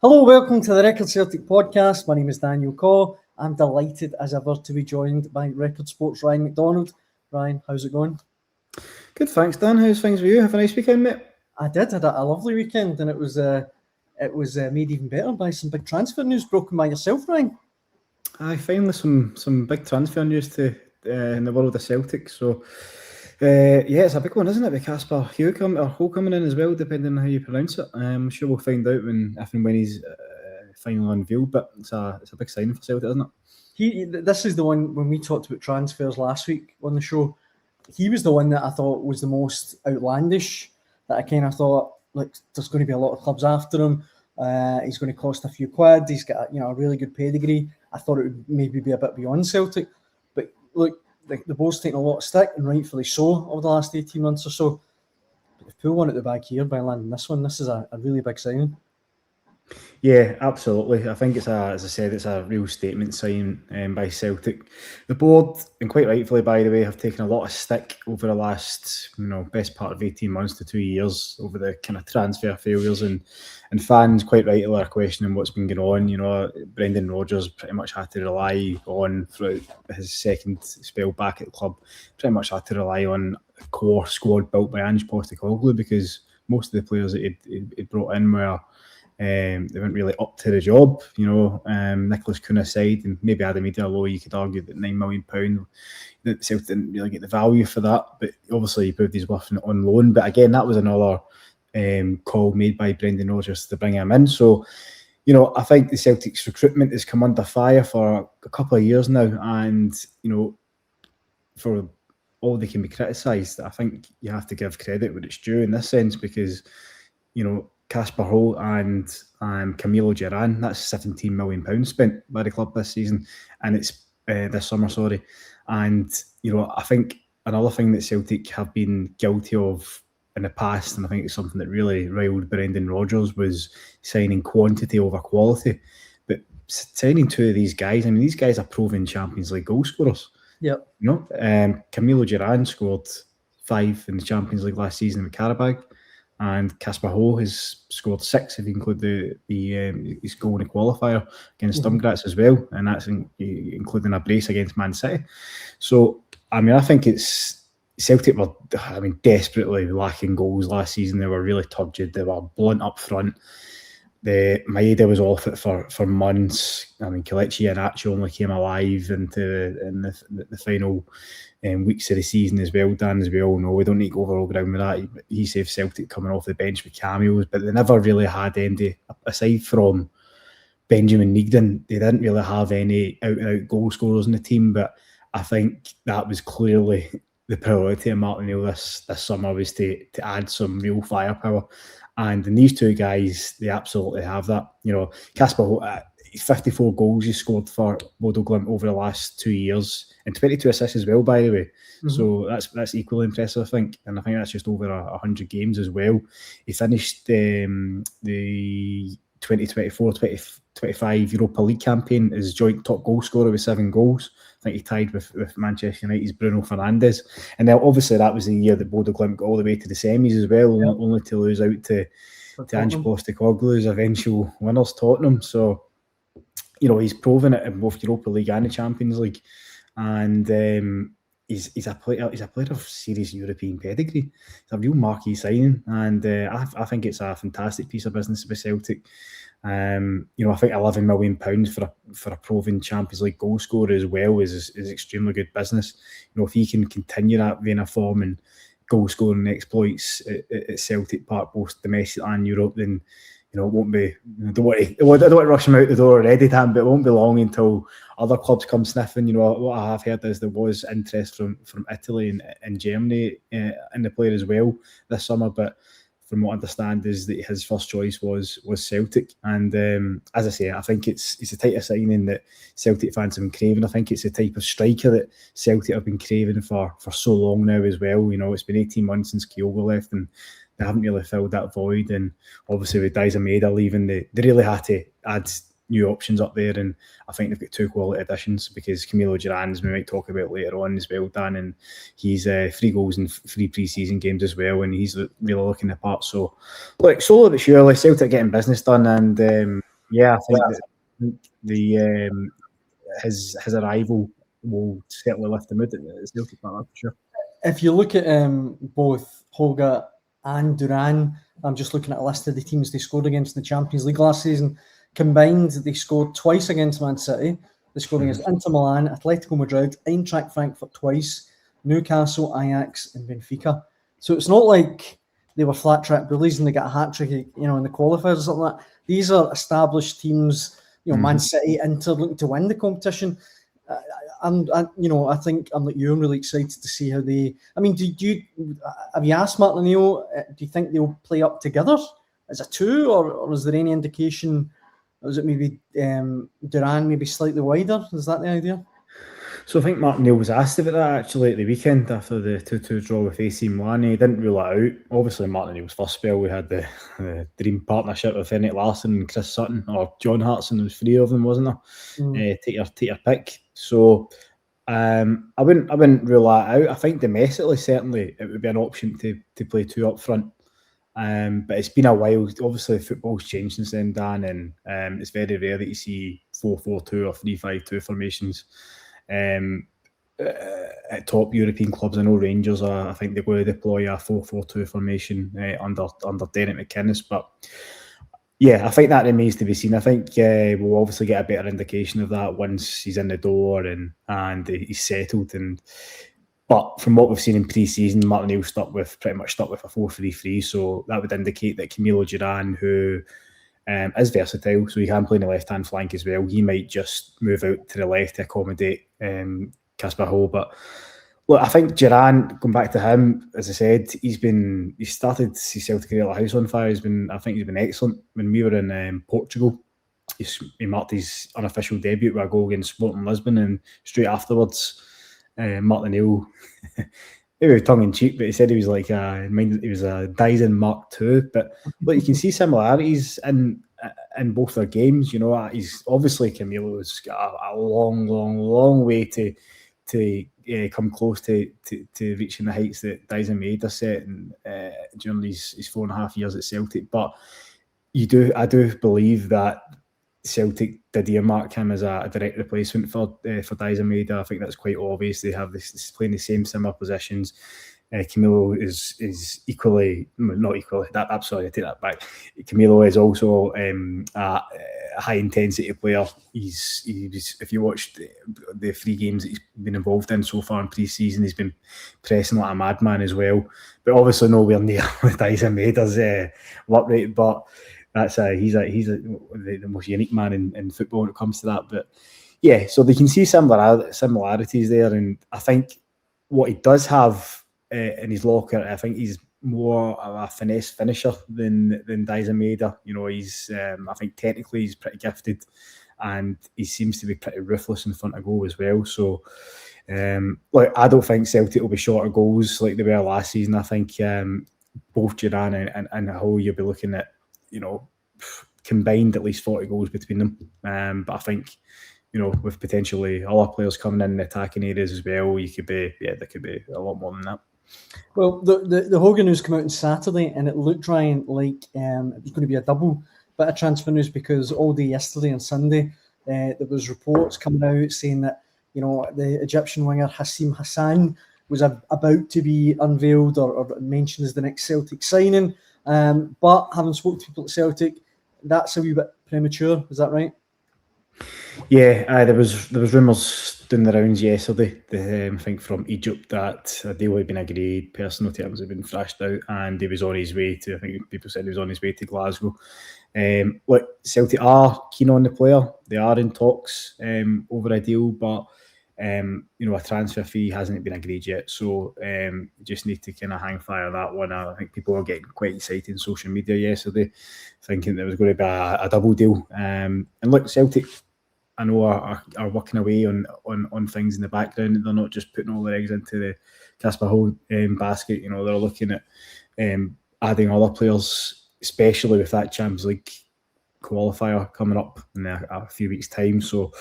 Hello, welcome to the Record Celtic podcast. My name is Daniel Caw. I'm delighted as ever to be joined by Record Sports' Ryan McDonald. Ryan, how's it going? Good, thanks, Dan. How's things with you? Have a nice weekend, mate. I had a lovely weekend, and it was made even better by some big transfer news broken by yourself, Ryan. Finally some big transfer news in the world of Celtic. So, it's a big one, isn't it? With Kasper Hogh coming in as well, depending on how you pronounce it. I'm sure we'll find out if and when he's finally unveiled. But it's a big signing for Celtic, isn't it? This is the one when we talked about transfers last week on the show. He was the one that I thought was the most outlandish. That I kind of thought, like, there's going to be a lot of clubs after him. He's going to cost a few quid. He's got a really good pedigree. I thought it would maybe be a bit beyond Celtic, but look, the board's taken a lot of stick, and rightfully so, over the last 18 months or so. But they've pulled one at the back here by landing this one. This is a really big signing. Yeah, absolutely. I think it's a real statement sign by Celtic. The board, and quite rightfully, by the way, have taken a lot of stick over the last, best part of 18 months to 2 years over the kind of transfer failures, and fans quite rightly are questioning what's been going on. Brendan Rodgers pretty much had to rely on, throughout his second spell back at the club, pretty much had to rely on a core squad built by Ange Postecoglou, because most of the players that he'd brought in were they weren't really up to the job, Nicholas Kuhn aside, and maybe Adam Idah, you could argue that £9 million, that Celtic didn't really get the value for that, but obviously he proved his worth on loan. But again, that was another call made by Brendan Rodgers to bring him in. So, I think the Celtic's recruitment has come under fire for a couple of years now, and, for all they can be criticised, I think you have to give credit where it's due in this sense, because, Kasper Hogh and Camilo Duran, that's £17 million spent by the club this season, and it's this summer, sorry. And, I think another thing that Celtic have been guilty of in the past, and I think it's something that really riled Brendan Rodgers, was signing quantity over quality. But signing two of these guys, these guys are proven Champions League goal scorers. Yep. Camilo Duran scored 5 in the Champions League last season with Karabag. And Kasper Hogh has scored 6 if you include his goal in the qualifier against Sturm as well, and that's including a brace against Man City. So, I think it's Celtic were, desperately lacking goals last season. They were really turgid. They were blunt up front. Maeda was off it for months. Kelechi Iheanacho only came alive in the final weeks of the season as well, Dan, as we all know. We don't need to go over all ground with that. He saved Celtic coming off the bench with cameos, but they never really had any, aside from Benjamin Nigden, they didn't really have any out-and-out goal scorers in the team. But I think that was clearly the priority of Martin O'Neill this summer, was to add some real firepower. And in these two guys, they absolutely have that. Kasper Hogh, 54 goals he scored for Bodo Glimt over the last 2 years, and 22 assists as well, by the way. Mm-hmm. So that's equally impressive, I think. And I think that's just over 100 games as well. He finished the 2024-25 Europa League campaign as joint top goal scorer with 7 goals. I think he tied with Manchester United's Bruno Fernandes. And then obviously that was the year that Bodo Glimt got all the way to the semis as well, only to lose out to Ange Postecoglou's eventual winners, Tottenham. So, he's proven it in both Europa League and the Champions League. And he's a player of serious European pedigree. It's a real marquee signing. And I think it's a fantastic piece of business for Celtic. I think £11 million for a proven Champions League goal scorer as well is extremely good business. If he can continue that vein of form and goal scoring exploits at Celtic Park, both domestic and Europe, then it won't be. I don't want to rush him out the door already, Dan, but it won't be long until other clubs come sniffing. What I have heard is there was interest from Italy and Germany in the player as well this summer, but from what I understand is that his first choice was Celtic. And as I say, I think it's the type of signing that Celtic fans have been craving. I think it's the type of striker that Celtic have been craving for so long now as well. It's been 18 months since Kyogo left, and they haven't really filled that void. And obviously with Daisa Maeda leaving, they really had to add new options up there, and I think they've got 2 quality additions, because Camilo Duran, as we might talk about later on as well, Dan, and he's 3 goals in 3 pre-season games as well, and he's really looking the part. So, look, slowly but surely, Celtic getting business done, and Yeah, I think that his arrival will certainly lift the mood at Celtic Park, for sure. If you look at both Hogh and Duran, I'm just looking at a list of the teams they scored against in the Champions League last season. Combined, they scored twice against Man City. They scored against Inter Milan, Atletico Madrid, Eintracht Frankfurt twice, Newcastle, Ajax, and Benfica. So it's not like they were flat track bullies and they got a hat trick, in the qualifiers or something like that. These are established teams. Man City, Inter looking to win the competition. I think I'm like you. I'm really excited to see how they. I mean, have you asked Martin O'Neill? Do you think they'll play up together as a two, or is there any indication? Or is it maybe Duran maybe slightly wider? Is that the idea? So I think Martin O'Neill was asked about that actually at the weekend after the 2-2 draw with AC Milan. He didn't rule it out. Obviously, Martin O'Neill's first spell, we had the dream partnership with Henrik Larsson and Chris Sutton, or John Hartson. There was 3 of them, wasn't there? Take your pick. So I wouldn't rule that out. I think domestically, certainly, it would be an option to play 2 up front. But it's been a while. Obviously, football's changed since then, Dan, and it's very rare that you see 4-4-2 or 3-5-2 formations. At top European clubs, I know Rangers I think they're going to deploy a 4-4-2 formation under Derek McInnes, but yeah, I think that remains to be seen. I think we'll obviously get a better indication of that once he's in the door and he's settled. But from what we've seen in pre-season, Martin O'Neill pretty much stuck with a 4-3-3, so that would indicate that Camilo Duran, who is versatile, so he can play in the left-hand flank as well. He might just move out to the left to accommodate Kasper Hogh. But look, I think Duran, going back to him, as I said, he started to see Celtic career like a house on fire. He's been excellent. When we were in Portugal, he marked his unofficial debut with a goal against Sporting Lisbon, and straight afterwards, Martin O'Neill, maybe tongue in cheek, but he said he was like he was a Dyson Mark II. But you can see similarities in both their games. He's obviously Camilo's got a long way to come close to reaching the heights that Dyson Maeda set during his 4.5 years at Celtic. But I do believe that Celtic did earmark him as a direct replacement for Dyson Maeda. I think that's quite obvious. They have this playing the same similar positions. Camilo is equally, not equally. I'm sorry, I take that back. Camilo is also a high intensity player. He's if you watched the 3 games that he's been involved in so far in pre-season, he's been pressing like a madman as well. But obviously nowhere near Dyson Maeda's work rate. But that's he's the most unique man in football when it comes to that. But yeah, so they can see similarities there, and I think what he does have in his locker, I think he's more of a finesse finisher than Dyson Maeda. He's I think technically he's pretty gifted, and he seems to be pretty ruthless in front of goal as well. So I don't think Celtic will be short of goals like they were last season. I think both Duran and Hogh, you'll be looking at combined at least 40 goals between them. But I think with potentially other players coming in the attacking areas as well, there could be a lot more than that. Well, the Hogan news came out on Saturday, and it looked, Ryan, like it was going to be a double bit of transfer news, because all day yesterday and Sunday there was reports coming out saying that the Egyptian winger Haissem Hassan was about to be unveiled or mentioned as the next Celtic signing. But having spoken to people at Celtic, that's a wee bit premature. Is that right? Yeah, there was rumours doing the rounds yesterday. I think from Egypt that a deal had been agreed, personal terms had been thrashed out, and he was on his way to. I think people said he was on his way to Glasgow. Celtic are keen on the player. They are in talks over a deal, but a transfer fee hasn't been agreed yet. So you just need to kind of hang fire that one. I think people were getting quite excited on social media yesterday, thinking there was going to be a double deal. And look, Celtic, I know are working away on things in the background. They're not just putting all their eggs into the Kasper Hogh basket. They're looking at adding other players, especially with that Champions League qualifier coming up in a few weeks' time. So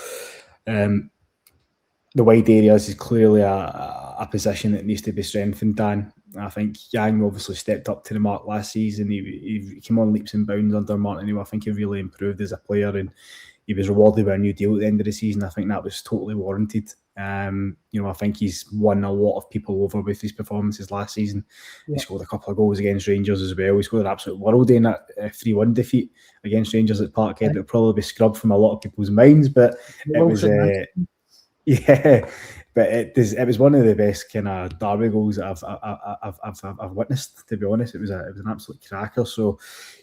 the wide areas is clearly a position that needs to be strengthened, Dan. I think Yang obviously stepped up to the mark last season. He came on leaps and bounds under Martin. I think he really improved as a player, and he was rewarded with a new deal at the end of the season. I think that was totally warranted. I think he's won a lot of people over with his performances last season. Yeah. He scored a couple of goals against Rangers as well. He scored an absolute worldie in that 3-1 defeat against Rangers at Parkhead. Right. That would probably be scrubbed from a lot of people's minds, but it was... yeah, but it was one of the best kind of derby goals that I've witnessed. To be honest, it was an absolute cracker. So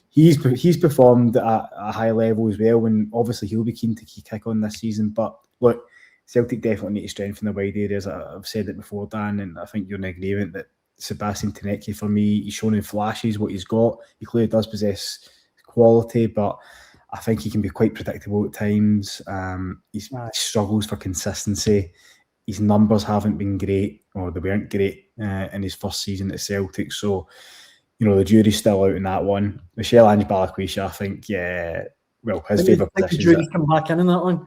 he's performed at a high level as well, and obviously he'll be keen to kick on this season. But look, Celtic definitely need to strengthen the wide areas. I've said it before, Dan, and I think you're in agreement that Sebastian Tenecki, for me, he's shown in flashes what he's got. He clearly does possess quality, but I think he can be quite predictable at times. He struggles for consistency. His numbers haven't been great, or they weren't great in his first season at Celtic. So, the jury's still out in that one. Michel Ange Balikwisha, I think, his favourite position. The jury's come back in that one.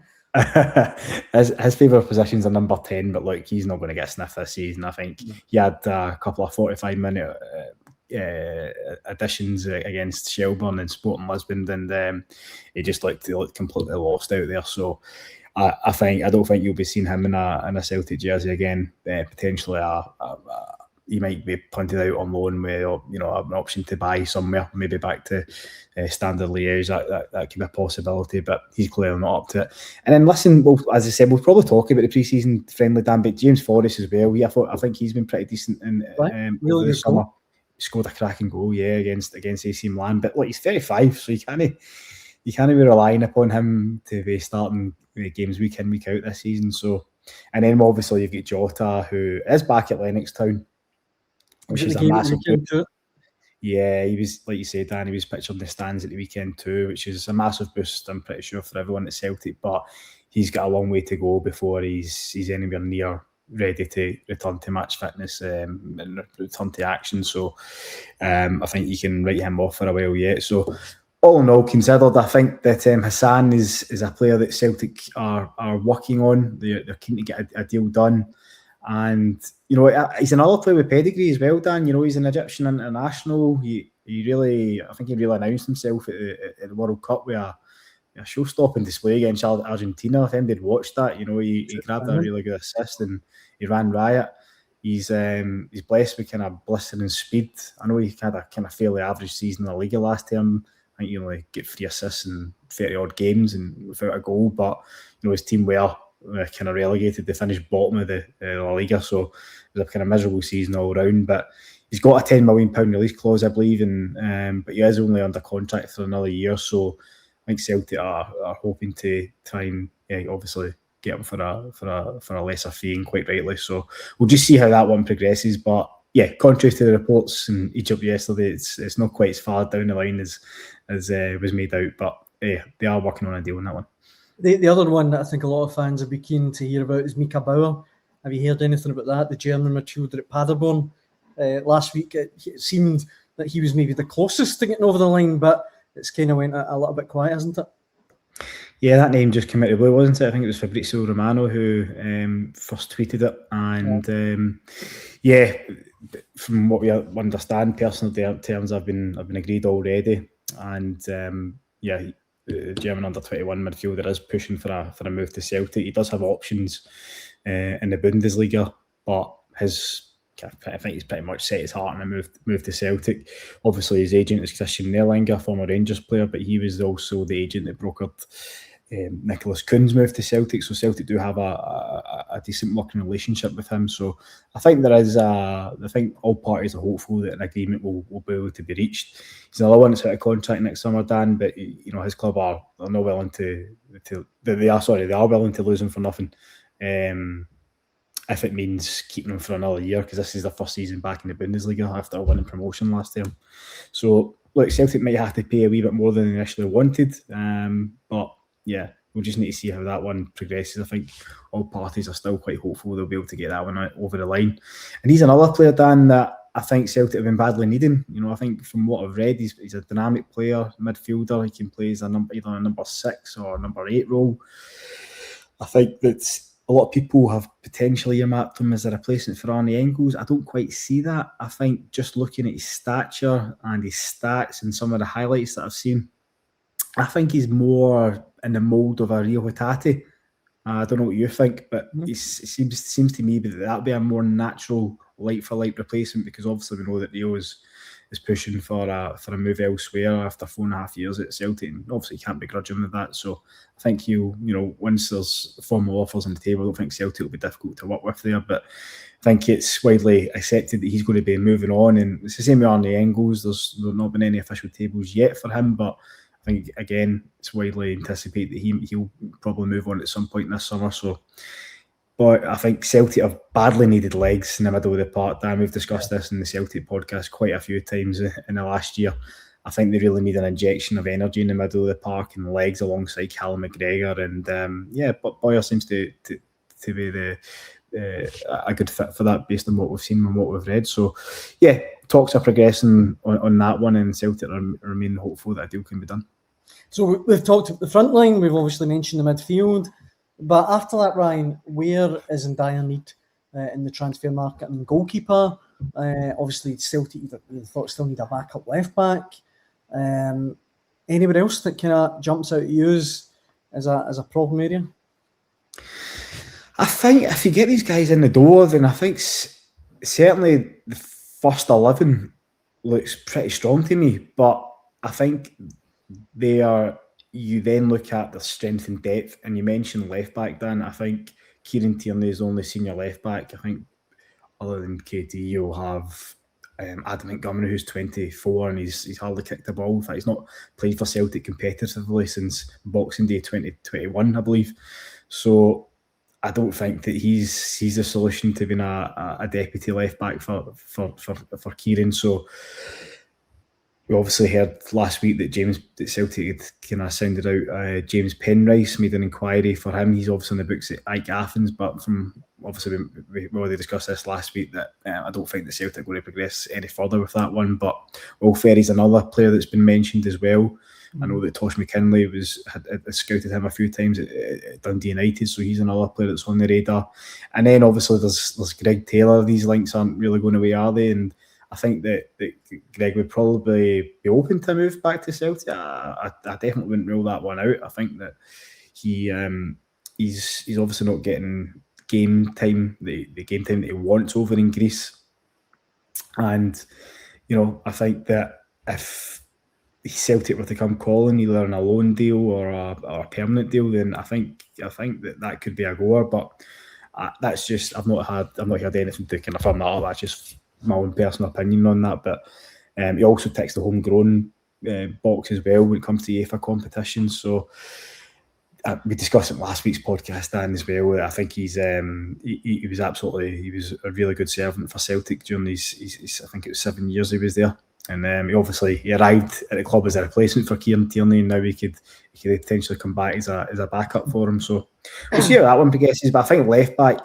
his favourite positions are number 10, but look, he's not going to get sniffed this season. I think he had a couple of 45-minute additions against Shelbourne and Sporting Lisbon, and he just looked completely lost out there. So I don't think you'll be seeing him in a Celtic jersey again. Potentially, he might be punted out on loan with an option to buy somewhere, maybe back to Standard Liège. That could be a possibility, but he's clearly not up to it. And then listen, as I said, we'll probably talk about the pre-season friendly, Dan, but James Forrest as well. I think he's been pretty decent in really the summer. Scored a cracking goal, against AC Milan. But look, he's 35, so you can't be relying upon him to be starting games week in, week out this season. So, and then obviously you've got Jota, who is back at Lennoxtown, which is a massive boost. Yeah, he was, like you said, Dan, he was pictured in the stands at the weekend too, which is a massive boost, I'm pretty sure, for everyone at Celtic. But he's got a long way to go before he's anywhere near ready to return to match fitness and return to action. So I think you can write him off for a while yet. So all in all considered, I think that Hassan is a player that Celtic are working on. They're keen to get a deal done. And, he's another player with pedigree as well, Dan. He's an Egyptian international. I think he really announced himself at the World Cup with a show-stopping display against Argentina. If anybody had watched that, he grabbed a really good assist and he ran riot. He's blessed with kind of blistering speed. I know he had a kind of fairly average season in the Liga last term. I think he only get 3 assists in 30-odd games and without a goal. But, his team were kind of relegated. They finished bottom of the La Liga, so it was a kind of miserable season all round. But he's got a £10 million release clause, I believe, and but he is only under contract for another year. So I think Celtic are hoping to try and obviously get him for a lesser fee, and quite rightly. So we'll just see how that one progresses. But contrary to the reports in Egypt yesterday, it's not quite as far down the line as was made out. But they are working on a deal on that one. The other one that I think a lot of fans would be keen to hear about is Mika Baur. Have you heard anything about that? The German midfielder at Paderborn. Last week, it seemed that he was maybe the closest to getting over the line, but it's kind of went a little bit quiet, hasn't it? Yeah, that name just came out of the blue, wasn't it? I think it was Fabrizio Romano who first tweeted it. And from what we understand, personal terms have been agreed already. And the German under-21 midfielder is pushing for a move to Celtic. He does have options in the Bundesliga, but I think he's pretty much set his heart on a move to Celtic. Obviously, his agent is Christian Nerlinger, former Rangers player, but he was also the agent that brokered Nicholas Kuhn's move to Celtic. So Celtic do have a decent working relationship with him. So I think I think all parties are hopeful that an agreement will be able to be reached. He's another one that's out of contract next summer, Dan, but his club are not willing they are willing to lose him for nothing. If it means keeping him for another year, because this is the first season back in the Bundesliga after winning promotion last term. So, look, Celtic might have to pay a wee bit more than they initially wanted. But, we'll just need to see how that one progresses. I think all parties are still quite hopeful they'll be able to get that one over the line. And he's another player, Dan, that I think Celtic have been badly needing. I think from what I've read, he's a dynamic player, midfielder. He can play as either a number 6 or number 8 role. I think that a lot of people have potentially earmarked him as a replacement for Arnie Engels. I don't quite see that. I think just looking at his stature and his stats and some of the highlights that I've seen, I think he's more in the mould of a Rio Hatate. I don't know what you think, but it seems to me that would be a more natural like-for-like replacement, because obviously we know that Rio is pushing for a move elsewhere after 4.5 years at Celtic, and obviously you can't begrudge him with that. So I think once there's formal offers on the table, I don't think Celtic will be difficult to work with there. But I think it's widely accepted that he's going to be moving on, and it's the same with Arnie Engels. There's not been any official tables yet for him, but I think, again, it's widely anticipated that he'll probably move on at some point this summer. So, but I think Celtic have badly needed legs in the middle of the park. Dan, we've discussed this in the Celtic podcast quite a few times in the last year. I think they really need an injection of energy in the middle of the park and legs alongside Callum McGregor. And but Boyer seems to be a good fit for that based on what we've seen and what we've read. So, yeah, talks are progressing on that one, and Celtic remain hopeful that a deal can be done. So we've talked about the front line, we've obviously mentioned the midfield, but after that, Ryan, where is in dire need in the transfer market? I mean, goalkeeper, obviously Celtic thought still need a backup left back. Anybody else that kind of jumps out at you as a problem area? I think if you get these guys in the door, then I think certainly the first 11 looks pretty strong to me. But I think you then look at the strength and depth, and you mentioned left back, Dan. I think Kieran Tierney is the only senior left back. I think other than KT, you'll have Adam Montgomery, who's 24, and he's hardly kicked a ball. In fact, he's not played for Celtic competitively since Boxing Day 2021, I believe. So I don't think that he's the solution to being a deputy left back for Kieran. So we obviously heard last week that Celtic had kind of sounded out James Penrice, made an inquiry for him. He's obviously in the books at Ike Athens, but from obviously we already discussed this last week that I don't think the Celtic are going to progress any further with that one. But Will Ferry's another player that's been mentioned as well. I know that Tosh McKinley had scouted him a few times at Dundee United, so he's another player that's on the radar. And then obviously there's Greg Taylor. These links aren't really going away, are they? And I think that Greg would probably be open to move back to Celtic. I definitely wouldn't rule that one out. I think that he's obviously not getting game time, the game time that he wants over in Greece. And I think that if Celtic were to come calling either on a loan deal or a permanent deal, then I think that could be a goer. But that's just I've not heard anything to confirm that. That's just my own personal opinion on that. But he also ticks the homegrown box as well when it comes to UEFA competitions. So we discussed it in last week's podcast, Dan, as well. I think he was a really good servant for Celtic during his I think it was 7 years he was there. And he arrived at the club as a replacement for Kieran Tierney, and now he could potentially come back as a backup for him. So we'll see how that one progresses. But I think left back,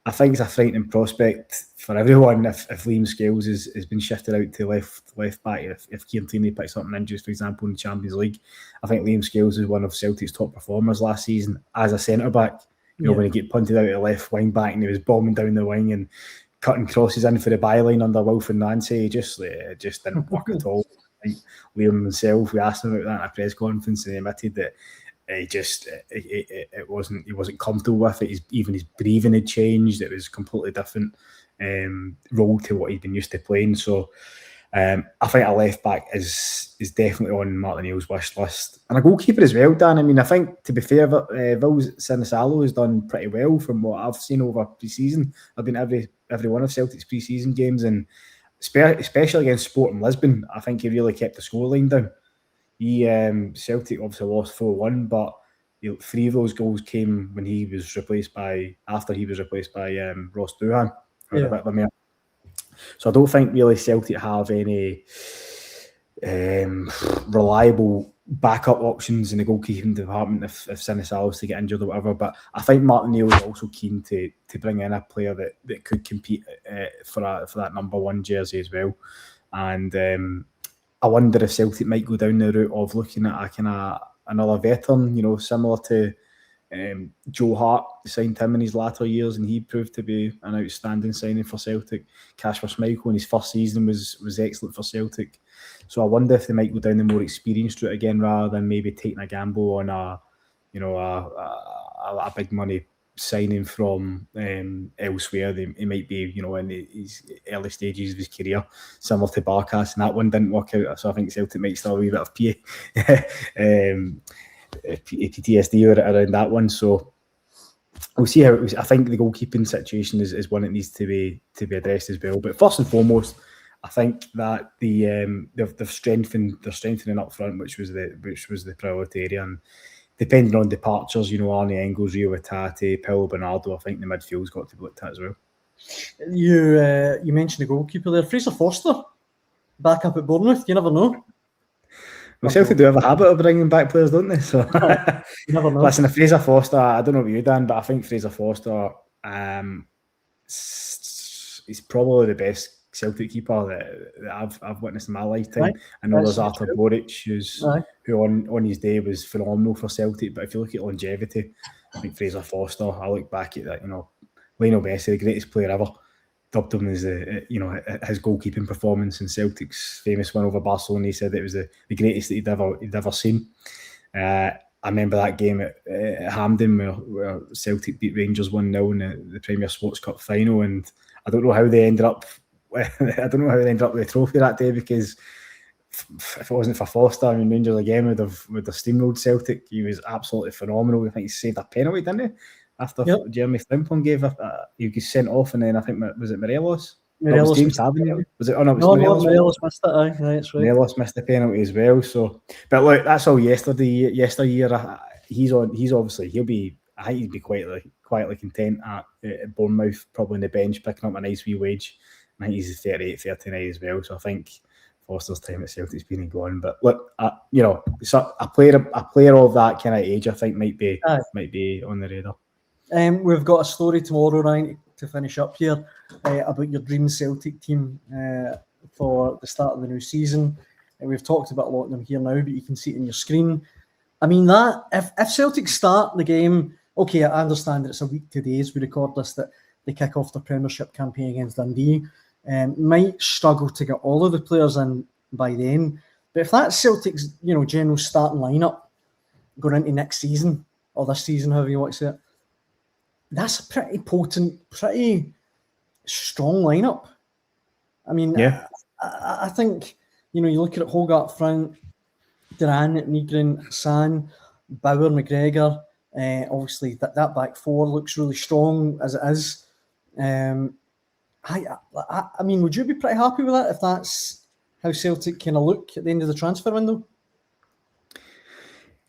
I think it's a frightening prospect for everyone if Liam Scales has been shifted out to left back. If Kieran Tierney picks up an injury, for example, in the Champions League, I think Liam Scales is one of Celtic's top performers last season as a centre back. When he get punted out at left wing back and he was bombing down the wing and cutting crosses in for the byline under Wilfred Nancy, it just didn't work at all. I think Liam himself, we asked him about that at a press conference, and he admitted that he wasn't comfortable with it. Even his breathing had changed. It was a completely different role to what he'd been used to playing. So I think a left back is definitely on Martin O'Neill's wish list, and a goalkeeper as well, Dan. I mean, I think, to be fair, Vils Sinisalo has done pretty well from what I've seen over pre-season. I've been every one of Celtic's pre-season games, and especially against Sporting Lisbon, I think he really kept the scoreline down. Celtic obviously lost 4-1, but 3 of those goals came when he was replaced by Ross Doohan. So I don't think really Celtic have any reliable backup options in the goalkeeping department if Sinisalo is to get injured or whatever. But I think Martin O'Neill is also keen to bring in a player that could compete for that number 1 jersey as well. And I wonder if Celtic might go down the route of looking at another veteran, similar to Joe Hart signed him in his latter years, and he proved to be an outstanding signing for Celtic. Kasper Schmeichel in his first season was excellent for Celtic. So I wonder if they might go down the more experienced route again, rather than maybe taking a gamble on a big money signing from elsewhere. He might be, in his early stages of his career, similar to Barkas, and that one didn't work out. So I think Celtic might still have a wee bit of PTSD around that one. So we'll see how it was. I think the goalkeeping situation is one that needs to be addressed as well. But first and foremost, I think that they've strengthening up front, which was the priority area. And depending on departures, Arne Engels, Rio Hatate, Paulo Bernardo, I think the midfield's got to be looked at as well. You mentioned the goalkeeper there, Fraser Forster, back up at Bournemouth. You never know. Well, Celtic do have a habit of bringing back players, don't they? So, you never know. Listen, Fraser Forster, I don't know about you, Dan, but I think Fraser Forster is probably the best Celtic keeper that I've witnessed in my lifetime. Right. I know there's Artur Boric, who on his day was phenomenal for Celtic, but if you look at longevity, I think Fraser Forster, I look back at that, Lionel Messi, the greatest player ever, dubbed him as his goalkeeping performance in Celtic's famous win over Barcelona. He said it was the greatest that he'd ever seen. I remember that game at Hampden where Celtic beat Rangers 1-0 in the Premier Sports Cup final, and I don't know how they ended up with the trophy that day, because if it wasn't for Forster, Rangers again would have steamrolled Celtic. He was absolutely phenomenal. I think he saved a penalty, didn't he? After Jeremy Frimpong he was sent off, and then I think, was it Morelos? Morelos was James Tavernier. Was it? Oh no, it was Morelos. Morelos missed it. Aye, that's right. Morelos missed the penalty as well. So, but look, that's all yesteryear. He's obviously he'll be. I think he'd be quietly content at Bournemouth, probably on the bench, picking up a nice wee wage. I think he's 38, 39 as well. So I think Forster's time at Celtic's been and gone. But look, so a player of that kind of age, I think might be on the radar. We've got a story tomorrow, Ryan, to finish up here about your dream Celtic team for the start of the new season. We've talked about a lot of them here now, but you can see it on your screen. I mean, that if Celtic start the game, okay, I understand that it's a week today as we record this, that they kick off the Premiership campaign against Dundee. Might struggle to get all of the players in by then. But if that's Celtic's, general starting lineup going into next season, or this season, however you want to say it, that's a pretty potent, pretty strong lineup. I mean, yeah. I think, you look at Hogh up front, Duran, Nygren, Hassan, Baur, McGregor. Obviously, that back four looks really strong as it is. I mean, would you be pretty happy with that if that's how Celtic kind of look at the end of the transfer window?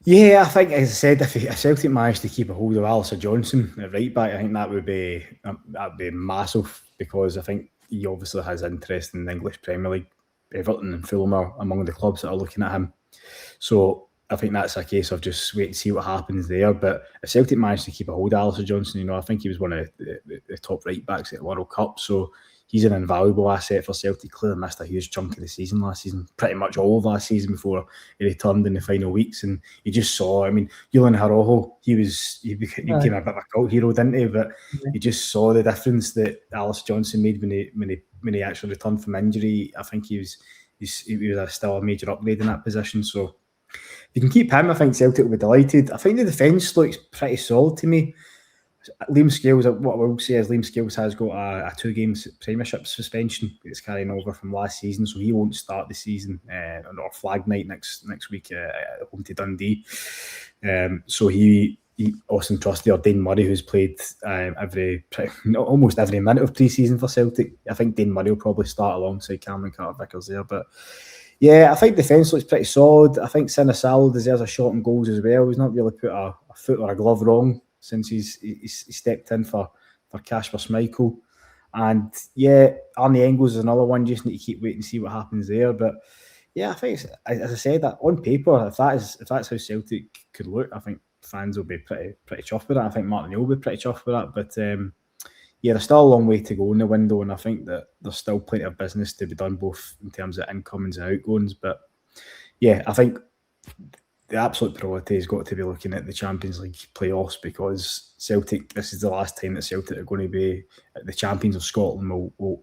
Yeah, I think, as I said, if Celtic managed to keep a hold of Alistair Johnson at right back, I think that'd be massive, because I think he obviously has interest in the English Premier League. Everton and Fulham are among the clubs that are looking at him. So I think that's a case of just wait and see what happens there. But if Celtic managed to keep a hold of Alistair Johnson, I think he was one of the top right backs at the World Cup. So he's an invaluable asset for Celtic. Clearly missed a huge chunk of the season last season, pretty much all of last season before he returned in the final weeks. And you just saw, Julian Araujo, he became a bit of a cult hero, didn't he? But you just saw the difference that Alistair Johnson made when he actually returned from injury. I think he was still a major upgrade in that position. So if you can keep him, I think Celtic will be delighted. I think the defence looks pretty solid to me. Liam Scales, what I will say is Liam Scales has got a 2-game Premiership suspension that's carrying over from last season, so he won't start the season or flag night next week home to Dundee. So he Austin Trusty or Dane Murray, who's played almost every minute of pre-season for Celtic. I think Dane Murray will probably start alongside Cameron Carter-Vickers there, but yeah, I think defence looks pretty solid. I think Sinisalo deserves a shot and goals as well. He's not really put a foot or a glove wrong since he stepped in for Kasper Schmeichel. And yeah, Arne Engels is another one. Just need to keep waiting and see what happens there. But yeah, I think, as I said, that on paper, if that's how Celtic could look, I think fans will be pretty chuffed with that. I think Martin O'Neill will be pretty chuffed with that. But yeah, there's still a long way to go in the window, and I think that there's still plenty of business to be done, both in terms of incomings and outgoings. But yeah, I think the absolute priority has got to be looking at the Champions League playoffs, because Celtic, this is the last time that Celtic are going to be the champions of Scotland. Will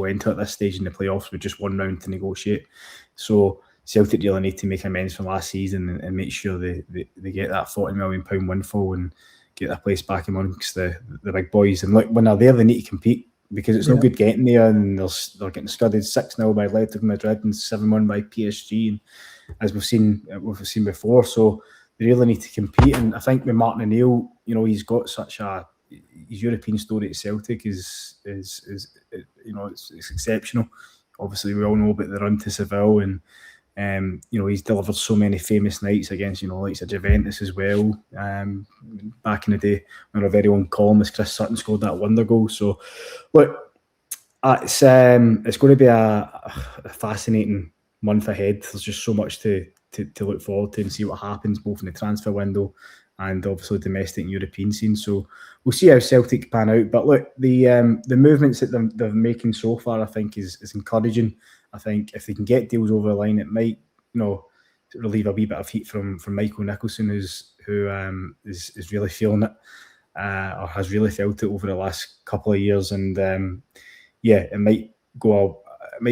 enter at this stage in the playoffs with just one round to negotiate. So Celtic really need to make amends from last season and make sure they get that £40 million windfall and get their place back amongst the big boys. And look, when they're there, they need to compete, because it's no good getting there and they're getting scudded 6-0 by Atletico Madrid and 7-1 by PSG, and as we've seen before. So they really need to compete. And I think with Martin O'Neill, he's got such his European story at Celtic is it's exceptional. Obviously, we all know about the run to Seville, and he's delivered so many famous nights against likes of Juventus as well. Back in the day when our very own columnist Chris Sutton scored that wonder goal. So look, it's going to be a fascinating month ahead. There's just so much to look forward to and see what happens both in the transfer window and obviously domestic and European scene. So we'll see how Celtic pan out. But look, the movements that they're making so far, I think, is encouraging. I think if they can get deals over the line, it might relieve a wee bit of heat from Michael Nicholson, who is really feeling it, or has really felt it over the last couple of years. And it might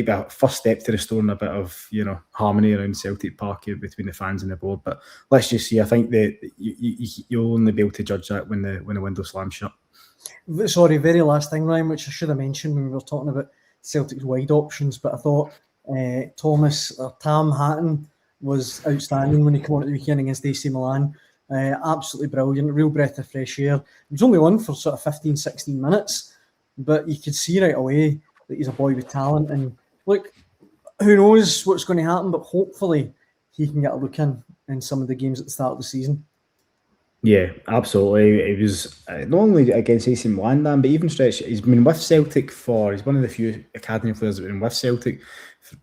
be a first step to restoring a bit of harmony around Celtic Park between the fans and the board. But let's just see. I think that you'll only be able to judge that when the window slams shut. Sorry, very last thing, Ryan, which I should have mentioned when we were talking about Celtic's wide options, but I thought Tam Hatton was outstanding when he came on at the weekend against AC Milan. Absolutely brilliant, a real breath of fresh air. He was only on for sort of 15, 16 minutes, but you could see right away that he's a boy with talent. And look, who knows what's going to happen, but hopefully he can get a look in some of the games at the start of the season. Yeah, absolutely. It was not only against AC Milan, but even stretch. He's been with Celtic he's one of the few academy players that have been with Celtic,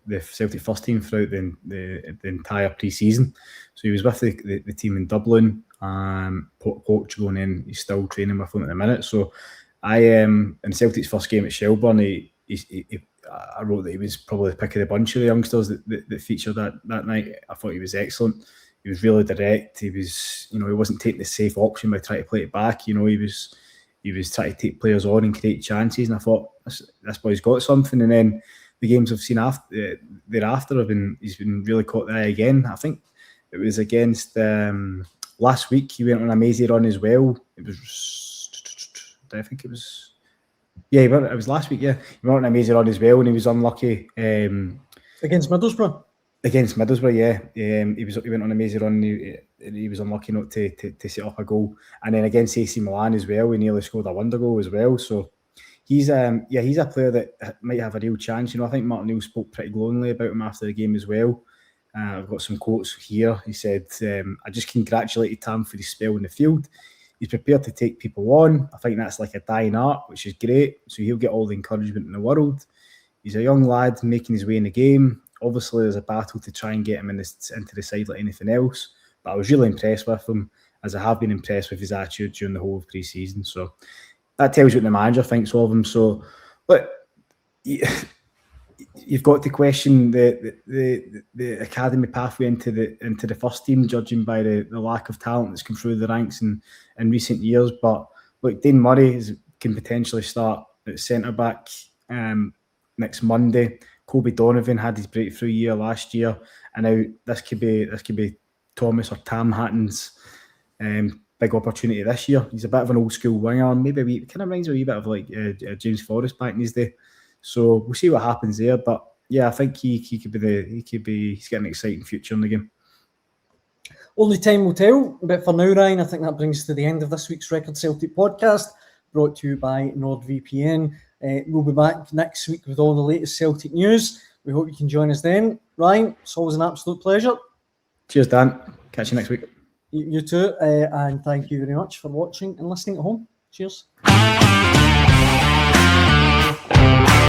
the Celtic first team throughout the entire pre-season. So he was with the team in Dublin, Portugal, and then he's still training with them at the minute. So in Celtic's first game at Shelbourne, I wrote that he was probably the pick of the bunch of the youngsters that featured that night. I thought he was excellent. He was really direct. He was, he wasn't taking the safe option by trying to play it back. He was trying to take players on and create chances. And I thought this boy's got something. And then the games I've seen thereafter he's been really caught the eye again. I think it was against last week. He went on a mazy run as well. It was last week. Yeah, he went on a mazy run as well, and he was unlucky against Middlesbrough. Against Middlesbrough, yeah. He went on a mazy run. He was unlucky not to set up a goal. And then against AC Milan as well, he nearly scored a wonder goal as well. So he's a player that might have a real chance. I think Martin O'Neill spoke pretty glowingly about him after the game as well. I've got some quotes here. He said, "I just congratulated Tam for his spell in the field. He's prepared to take people on. I think that's like a dying art, which is great. So he'll get all the encouragement in the world. He's a young lad making his way in the game. Obviously, there's a battle to try and get him into the side like anything else. But I was really impressed with him, as I have been impressed with his attitude during the whole of pre-season. So that tells you what the manager thinks of him. So, look, you've got to question the academy pathway into the first team, judging by the lack of talent that's come through the ranks in recent years. But look, Dane Murray can potentially start at centre back next Monday. Kobe Donovan had his breakthrough year last year, and now this could be Thomas or Tam Hatton's big opportunity this year. He's a bit of an old school winger, maybe kind of reminds me a wee bit of like James Forrest back in his day. So we'll see what happens there. But yeah, I think he's got an exciting future in the game. Only time will tell. But for now, Ryan, I think that brings us to the end of this week's Record Celtic podcast, brought to you by NordVPN. We'll be back next week with all the latest Celtic news. We hope you can join us then. Ryan, it's always an absolute pleasure. Cheers, Dan. Catch you next week. You too. And thank you very much for watching and listening at home. Cheers.